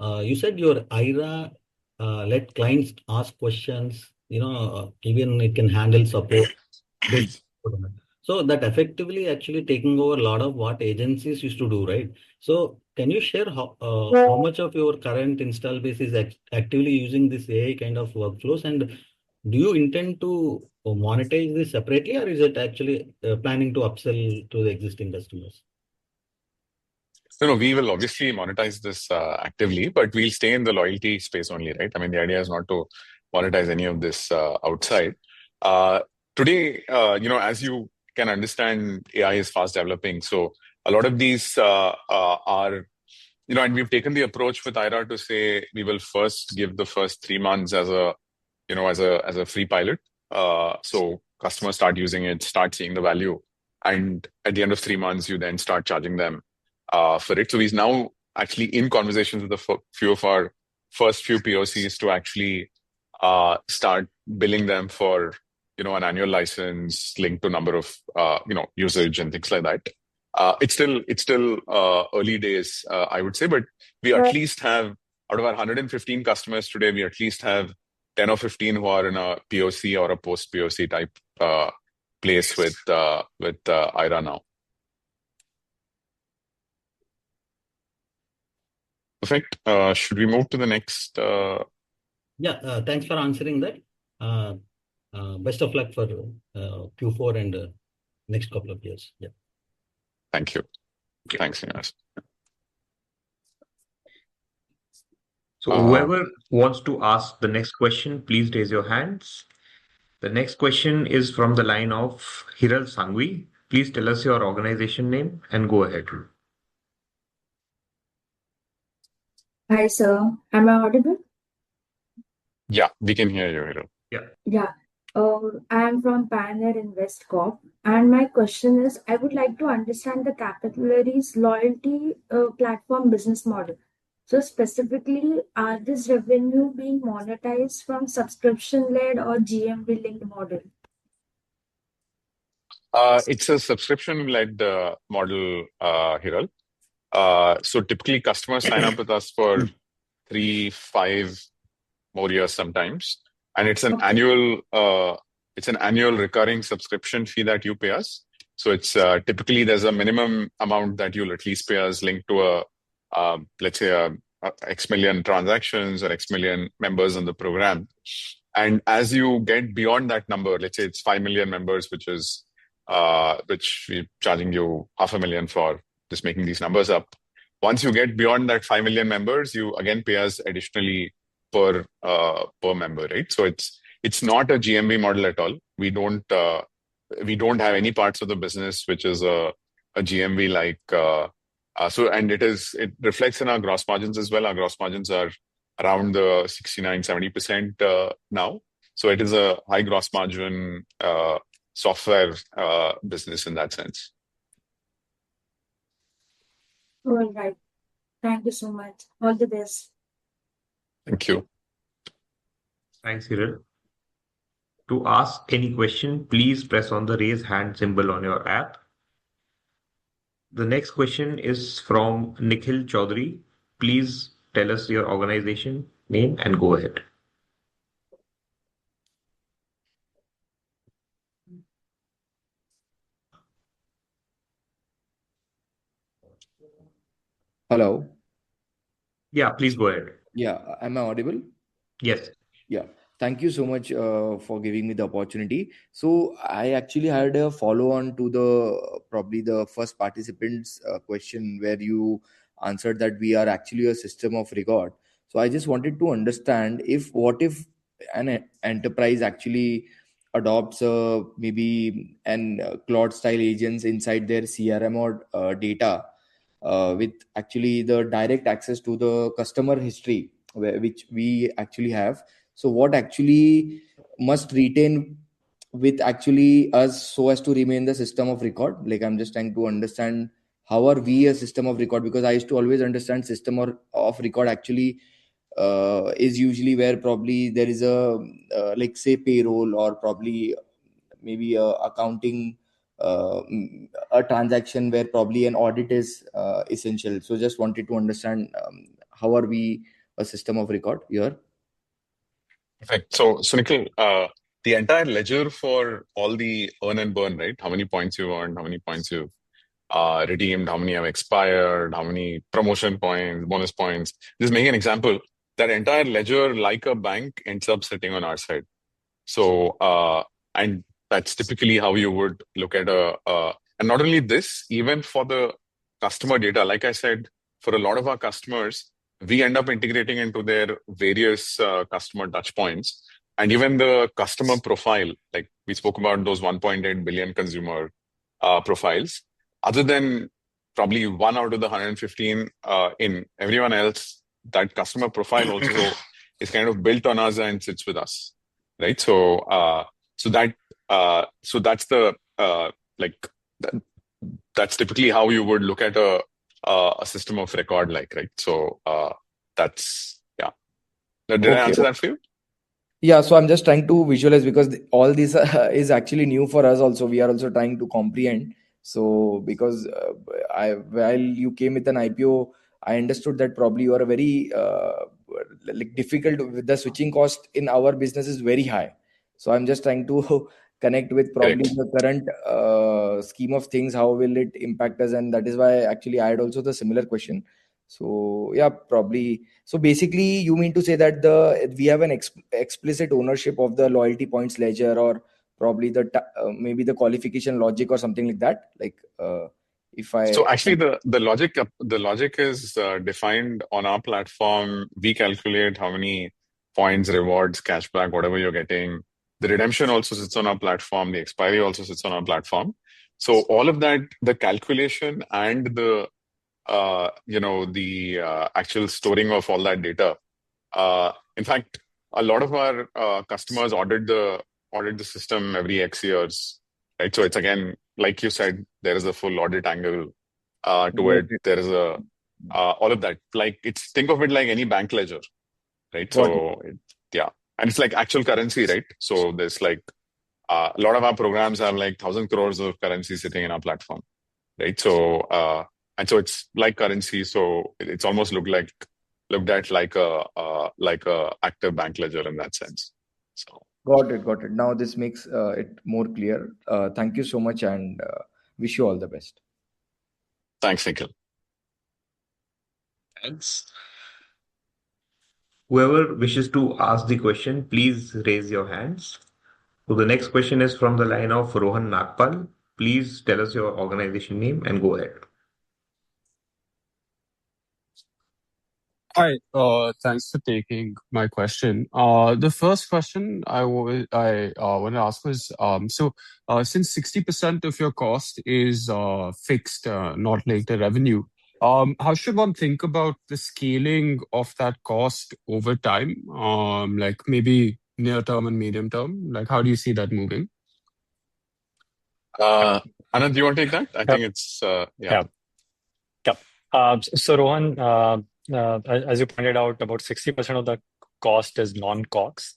E: you said your Aira let clients ask questions, even it can handle support. So that effectively actually taking over a lot of what agencies used to do, right? So can you share how much of your current install base is actively using this AI kind of workflows, and do you intend to monetize this separately, or is it actually planning to upsell to the existing customers?
C: So, we will obviously monetize this actively, but we'll stay in the loyalty space only, right? I mean, the idea is not to monetize any of this outside. Today, as you can understand, AI is fast developing. So a lot of these are, and we've taken the approach with Aira to say we will first give the first 3 months as a free pilot. So customers start using it, start seeing the value, and at the end of 3 months, you then start charging them for it. So he's now actually in conversations with a few of our first few POCs to actually start billing them for an annual license linked to number of usage and things like that. It's still early days, I would say, but we at least have, out of our 115 customers today, we at least have 10 or 15 who are in a POC or a post POC type place with Aira now. Perfect. Should we move to the next?
E: Yeah, thanks for answering that. Best of luck for Q4 and next couple of years. Yeah.
C: Thank you.
A: Okay.
C: Thanks, Srinivas.
A: So whoever wants to ask the next question, please raise your hands. The next question is from the line of Hiral Sangvi. Please tell us your organization name and go ahead.
F: Hi, sir. Am I audible?
C: Yeah, we can hear you, Hiro.
F: Yeah. I am from Pioneer Invest Corp. And my question is, I would like to understand the Capillary's loyalty platform business model. So specifically, are this revenue being monetized from subscription-led or GMV-linked model?
C: It's a subscription-led model, Hiral. So typically, customers sign up with us for 3, 5 more years sometimes, and it's an annual recurring subscription fee that you pay us. So it's typically there's a minimum amount that you'll at least pay us linked to let's say X million transactions or X million members on the program. And as you get beyond that number, let's say it's 5 million members, which we're charging you 500,000 for, just making these numbers up. Once you get beyond that 5 million members, you again pay us additionally per member, right? So it's not a GMV model at all. We don't have any parts of the business which is a GMV like and it reflects in our gross margins as well. Our gross margins are around the 69-70% now. So it is a high gross margin software business in that sense.
F: All right. Thank you so much. All the best.
C: Thank you.
A: Thanks, Hiral. To ask any question, please press on the raise hand symbol on your app. The next question is from Nikhil Chaudhary. Please tell us your organization name and go ahead.
G: Hello.
A: Yeah, please go ahead.
G: Yeah, am I audible?
A: Yes.
G: Yeah. Thank you so much for giving me the opportunity. So I actually had a follow-on to probably the first participant's question where you answered that we are actually a system of record. So I just wanted to understand what if an enterprise actually adopts maybe an cloud style agents inside their CRM or data with actually the direct access to the customer history which we actually have. So what actually must retain with actually us so as to remain the system of record? Like I'm just trying to understand how are we a system of record, because I used to always understand system of record actually is usually where probably there is a like say payroll or probably maybe a accounting a transaction where probably an audit is essential. So just wanted to understand how are we a system of record here?
C: Perfect. So Nikhil, the entire ledger for all the earn and burn, right? How many points you earned, how many points you redeemed, how many have expired, how many promotion points, bonus points. Just make an example. That entire ledger, like a bank, ends up sitting on our side. So, and that's typically how you would look at and not only this, even for the customer data, like I said, for a lot of our customers, we end up integrating into their various customer touch points. And even the customer profile, like we spoke about those 1.8 billion consumer profiles, other than probably 1 out of the 115 in everyone else, that customer profile also is kind of built on us and sits with us, right? So that's the that's typically how you would look at a system of record, like, right? So that's Did I answer that for you?
G: Yeah, so I'm just trying to visualize because all this is actually new for us also. We are also trying to comprehend. So because while you came with an IPO, I understood that probably you are a very like difficult. The switching cost in our business is very high. So I'm just trying to connect with probably the current scheme of things. How will it impact us? And that is why actually I had also the similar question. So yeah, probably. So basically, you mean to say that we have an explicit ownership of the loyalty points ledger, or probably maybe the qualification logic or something like that. Like if I
C: So actually, the logic is defined on our platform. We calculate how many points, rewards, cashback, whatever you're getting. The redemption also sits on our platform. The expiry also sits on our platform. So all of that, the calculation and the actual storing of all that data. In fact, a lot of our customers audit the system every X years, right? So it's again, like you said, there is a full audit angle to
G: got
C: it.
G: it,
C: There is all of that. Like think of it like any bank ledger, right?
G: got it.
C: So yeah, and it's like actual currency, right? So there's like a lot of our programs have like 1,000 crores of currency sitting in our platform, right? So and so it's like currency, so it's almost looked at like a active bank ledger in that sense. So
G: Got it, got it. Now this makes it more clear. Thank you so much, and wish you all the best.
C: thanks, Nikhil.
A: Thanks. Whoever wishes to ask the question, please raise your hands. So the next question is from the line of Rohan Nagpal. Please tell us your organization name and go ahead.
H: Hi, thanks for taking my question. The first question I want to ask was, since 60% of your cost is fixed, not linked to revenue, how should one think about the scaling of that cost over time? Like maybe near term and medium term? Like how do you see that moving?
C: Anand, do you want to take that? I think it's
D: Yeah. So Rohan, as you pointed out, about 60% of the cost is non-COGS,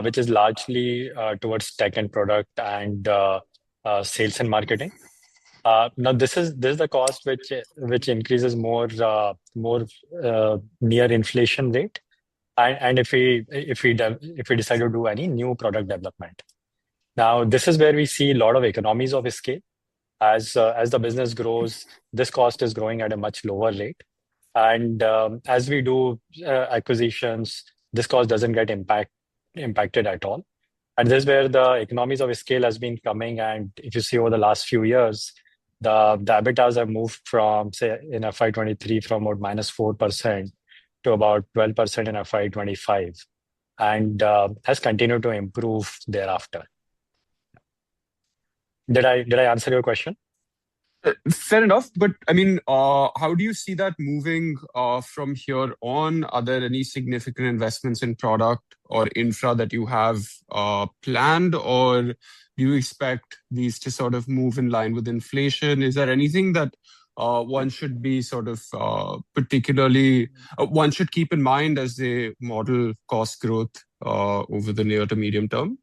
D: which is largely towards tech and product and sales and marketing. Now this is the cost which increases more near inflation rate, and if we decide to do any new product development. Now this is where we see a lot of economies of scale. As the business grows, this cost is growing at a much lower rate. And as we do acquisitions, this cost doesn't get impacted at all. And this is where the economies of scale has been coming. And if you see over the last few years, the EBITDAs have moved from, say, in FY23 from about -4% to about 12% in FY25, and has continued to improve thereafter. Did I answer your question?
H: Fair enough, but I mean, how do you see that moving from here on? Are there any significant investments in product or infra that you have planned, or do you expect these to sort of move in line with inflation? Is there anything that one should be sort of particularly one should keep in mind as they model cost growth over the near to medium term?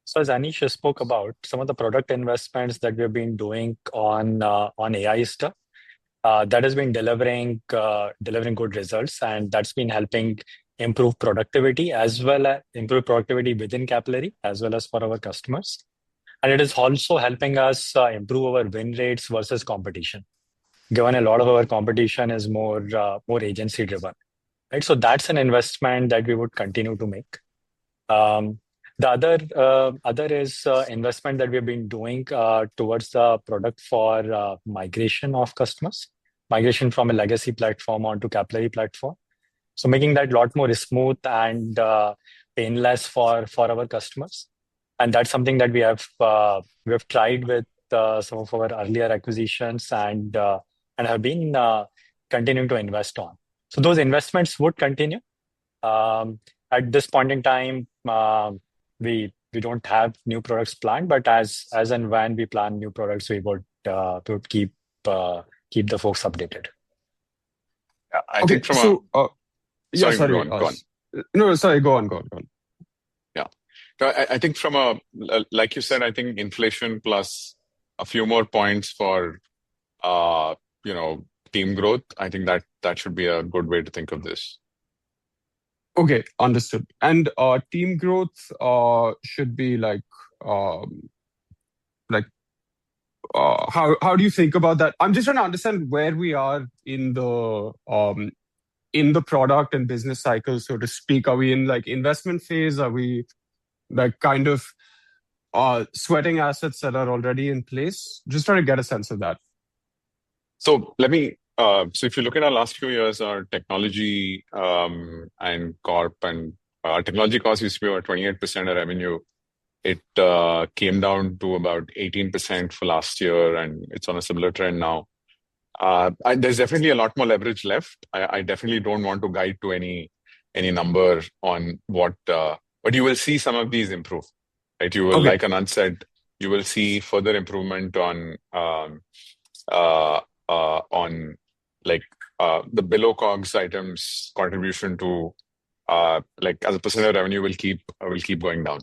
D: So as Anish spoke about, some of the product investments that we've been doing on AI stuff, that has been delivering good results, and that's been helping improve productivity within Capillary as well as for our customers. And it is also helping us improve our win rates versus competition, given a lot of our competition is more agency driven, right? So that's an investment that we would continue to make. The other is investment that we've been doing towards the product for migration of customers, migration from a legacy platform onto Capillary platform. So making that a lot more smooth and painless for our customers. And that's something that we have tried with some of our earlier acquisitions and have been continuing to invest on. So those investments would continue. At this point in time, we don't have new products planned, but as and when we plan new products, we would keep the folks updated.
C: Yeah, I think from
H: sorry.
C: Go on.
H: No, sorry, go on.
C: Yeah. So I think like you said, I think inflation plus a few more points for team growth. I think that should be a good way to think of this.
H: Okay, understood. And team growth should be like how do you think about that? I'm just trying to understand where we are in the product and business cycle, so to speak. Are we in like investment phase? Are we like kind of sweating assets that are already in place? Just trying to get a sense of that.
C: So if you look at our last few years, our technology and corp and our technology costs used to be about 28% of revenue. It came down to about 18% for last year, and it's on a similar trend now. There's definitely a lot more leverage left. I definitely don't want to guide to any number on what, but you will see some of these improve, right? You will,
H: Okay.
C: like Anand said, you will see further improvement on like the below COGS items contribution to like as a percent of revenue will keep going down.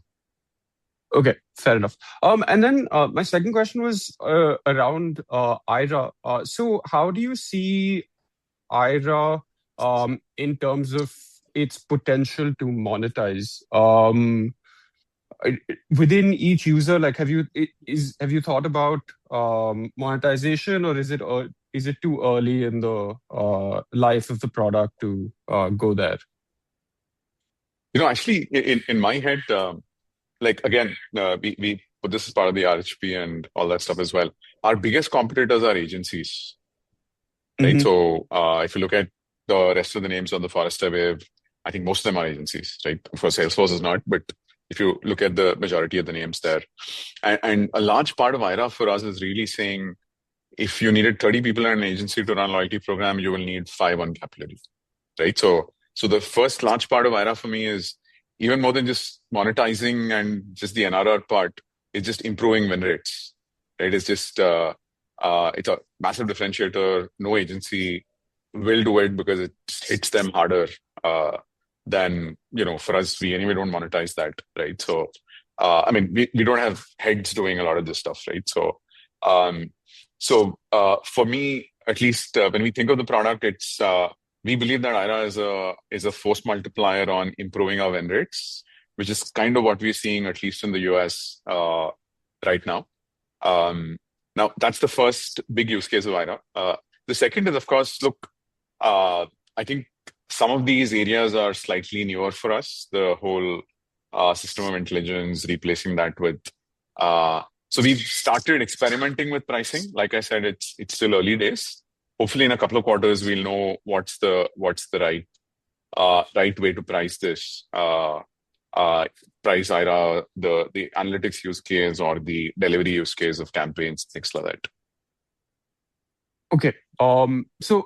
H: Okay, fair enough. And then my second question was around IRA. So how do you see IRA in terms of its potential to monetize? Within each user, like have you thought about monetization, or is it too early in the life of the product to go there?
C: Actually, in my head, like again, we put this as part of the RHP and all that stuff as well. Our biggest competitors are agencies, right?
H: Mhm.
C: So if you look at the rest of the names on the Forrester Wave, I think most of them are agencies, right? Of course, Salesforce is not, but if you look at the majority of the names there, and a large part of IRA for us is really saying, if you needed 30 people in an agency to run a loyalty program, you will need 5 on Capillary, right? So the first large part of IRA for me is even more than just monetizing and just the NRR part, it's just improving win rates, right? It's just it's a massive differentiator. No agency will do it because it hits them harder than for us. We anyway don't monetize that, right? So I mean, we don't have heads doing a lot of this stuff, right? So for me, at least when we think of the product, it's we believe that IRA is a force multiplier on improving our win rates, which is kind of what we're seeing, at least in the US right now. Now, that's the first big use case of IRA. The second is, of course, look, I think some of these areas are slightly newer for us. The whole system of intelligence, replacing that with... So we've started experimenting with pricing. Like I said, it's still early days. Hopefully, in a couple of quarters, we'll know what's the right way to price this. Price IRA, the analytics use case or the delivery use case of campaigns, things like that.
H: Okay. So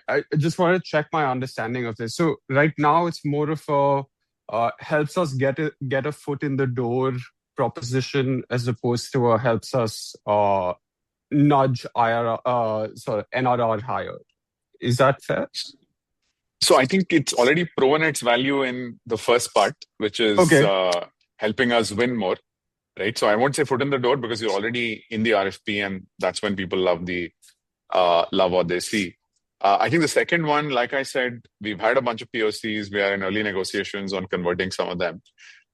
H: I just want to check my understanding of this. So right now it's more of a helps us get a foot in the door proposition as opposed to a helps us nudge NRR higher. Is that fair?
C: So I think it's already proven its value in the first part, which is helping us win more, right? So I won't say foot in the door because you're already in the RFP, and that's when people love what they see. I think the second one, like I said, we've had a bunch of POCs. We are in early negotiations on converting some of them.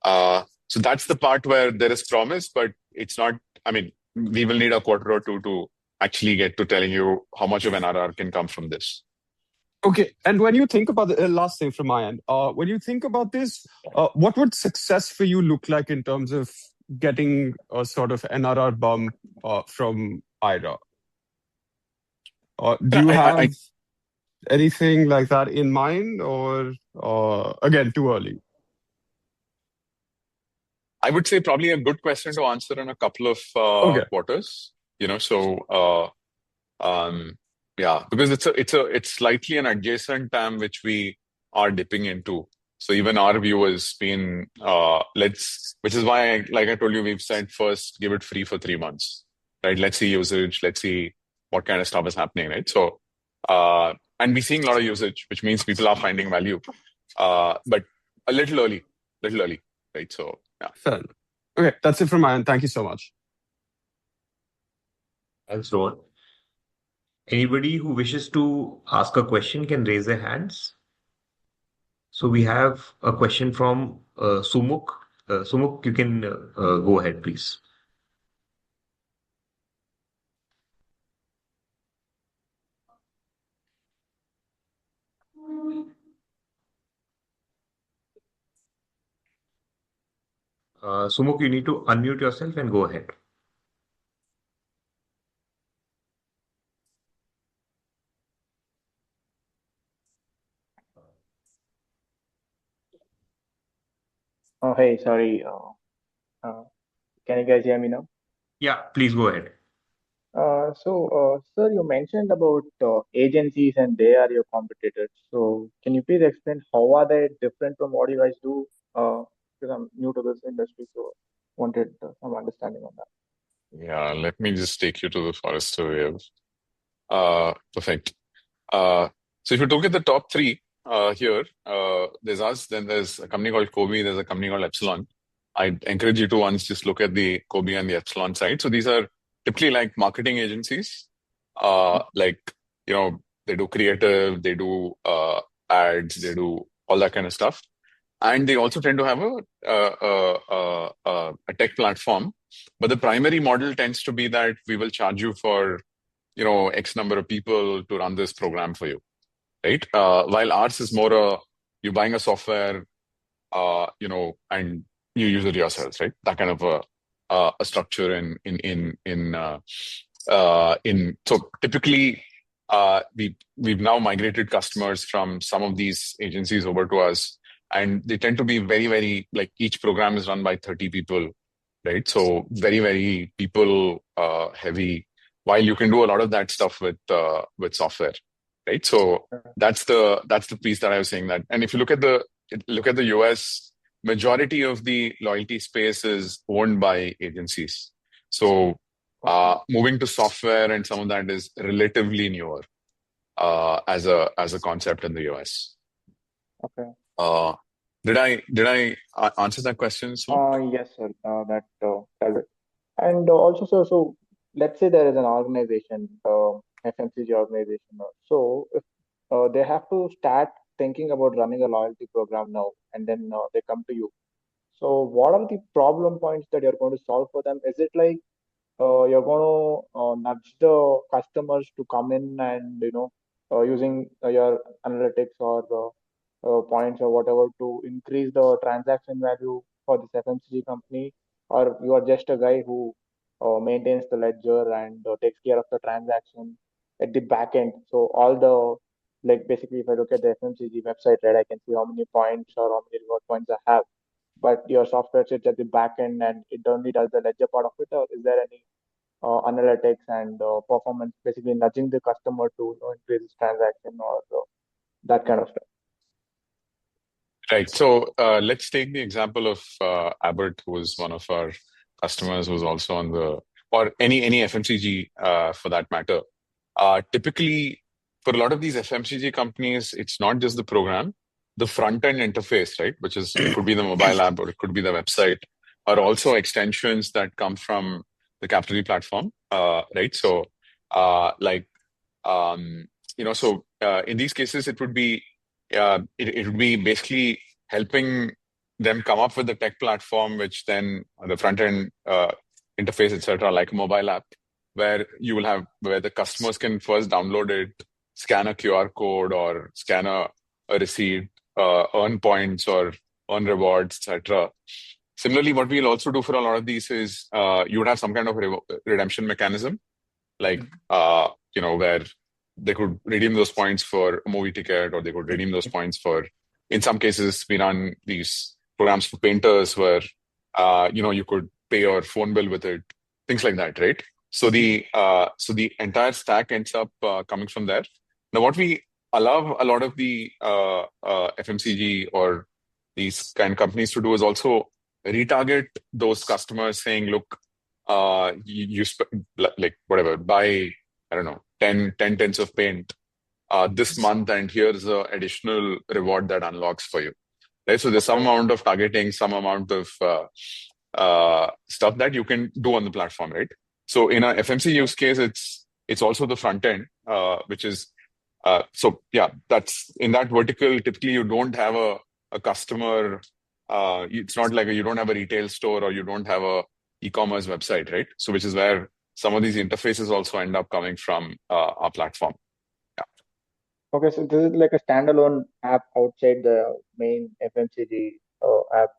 C: So that's the part where there is promise, but it's not. I mean, we will need a quarter or two to actually get to telling you how much of an NRR can come from this.
H: Okay, and when you think about the last thing from my end, when you think about this, what would success for you look like in terms of getting a sort of NRR bump from IRA? Do you have anything like that in mind, or again, too early?
C: I would say probably a good question to answer in a couple of quarters. Yeah, because it's slightly an adjacent TAM which we are dipping into. So even our view has been which is why, like I told you, we've said first give it free for 3 months, right? Let's see usage, let's see what kind of stuff is happening, right? So and we're seeing a lot of usage, which means people are finding value, but a little early, right? So yeah.
H: Fair. Okay, that's it from my end. Thank you so much.
A: Thanks, Rohan. Anybody who wishes to ask a question can raise their hands. So we have a question from Sumukh. Sumukh, you can go ahead, please. Sumuk, you need to unmute yourself and go ahead.
I: Hey, sorry. Can you guys hear me now?
A: Yeah, please go ahead.
I: Sir, you mentioned about agencies and they are your competitors. So, can you please explain how are they different from what you guys do? Because I'm new to this industry, so wanted some understanding on that.
C: Yeah, let me just take you to the Forrester Wave. Perfect. So if you look at the top three here, there's us, then there's a company called Kobe, there's a company called Epsilon. I encourage you to once just look at the Kobe and the Epsilon side. So these are typically like marketing agencies. Like, they do creative, they do ads, they do all that kind of stuff. And they also tend to have a tech platform. But the primary model tends to be that we will charge you for, X number of people to run this program for you, right? While ours is more you buying a software, and you use it yourselves, right? That kind of a structure so typically we've now migrated customers from some of these agencies over to us, and they tend to be very, very, like, each program is run by 30 people, right? So very, very people heavy, while you can do a lot of that stuff with software, right? So that's the piece that I was saying that. And if you look at the US, majority of the loyalty space is owned by agencies. So moving to software and some of that is relatively newer as a concept in the US.
I: Okay.
C: Did I answer that question, Sumuk?
I: Yes, sir. That does it. And also, sir, so let's say there is an organization, FMCG organization. So if they have to start thinking about running a loyalty program now, and then they come to you. So what are the problem points that you're going to solve for them? Is it like you're going to nudge the customers to come in and using your analytics or the points or whatever to increase the transaction value for this FMCG company, or you are just a guy who maintains the ledger and takes care of the transaction at the back end? So all the, like, basically, if I look at the FMCG website, right, I can see how many points or how many reward points I have, but your software sits at the back end and it only does the ledger part of it, or is there any analytics and performance, basically nudging the customer to increase his transaction or that kind of stuff?
C: Right. So let's take the example of Abbott, who is one of our customers, who's also on or any FMCG for that matter. Typically, for a lot of these FMCG companies, it's not just the program, the front end interface, right? Which is, it could be the mobile app or it could be the website, are also extensions that come from the Capillary platform, right? So, in these cases, it would be it would be basically helping them come up with the tech platform, which then the front end interface, etc., like a mobile app, where the customers can first download it, scan a QR code or scan a receipt, earn points or earn rewards, etc. Similarly, what we'll also do for a lot of these is you would have some kind of redemption mechanism, like where they could redeem those points for a movie ticket, or they could redeem those points for, in some cases, we run these programs for painters where, you could pay your phone bill with it, things like that, right? So the entire stack ends up coming from there. Now, what we allow a lot of the FMCG or these kind of companies to do is also retarget those customers, saying, look, like whatever, buy, I don't know, 10 tins of paint this month, and here's the additional reward that unlocks for you. Right? So there's some amount of targeting, some amount of stuff that you can do on the platform, right? So in a FMC use case, it's also the front end, which is that's in that vertical. Typically, you don't have a customer. It's not like you don't have a retail store or you don't have a e-commerce website, right? So which is where some of these interfaces also end up coming from our platform. Yeah.
I: Okay, so this is like a standalone app outside the main FMCG app.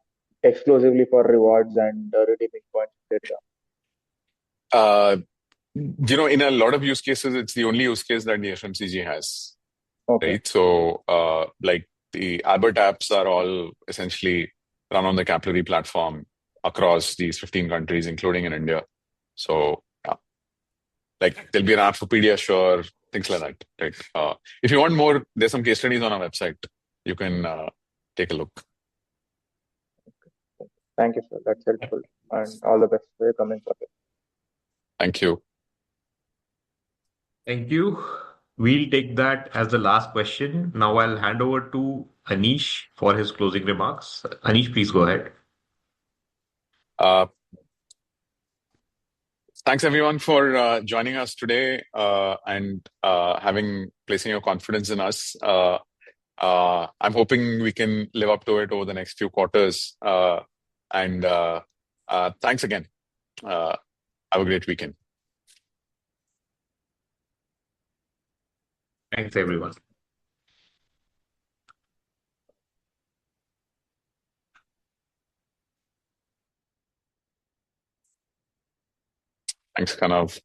I: exclusively for rewards and redeeming points, etc.?
C: In a lot of use cases, it's the only use case that the FMCG has,
I: Okay.
C: right? So, like the Albert apps are all essentially run on the Capillary platform across these 15 countries, including in India. So, yeah, like there'll be an app for Pediasure, things like that, right? If you want more, there's some case studies on our website. You can take a look.
I: Thank you, sir. That's helpful. And all the best for your coming project.
C: Thank you.
A: Thank you. We'll take that as the last question. Now I'll hand over to Anish for his closing remarks. Anish, please go ahead.
C: Thanks everyone for joining us today and placing your confidence in us. I'm hoping we can live up to it over the next few quarters. And thanks again. Have a great weekend.
A: Thanks, everyone.
C: Thanks, Kanav.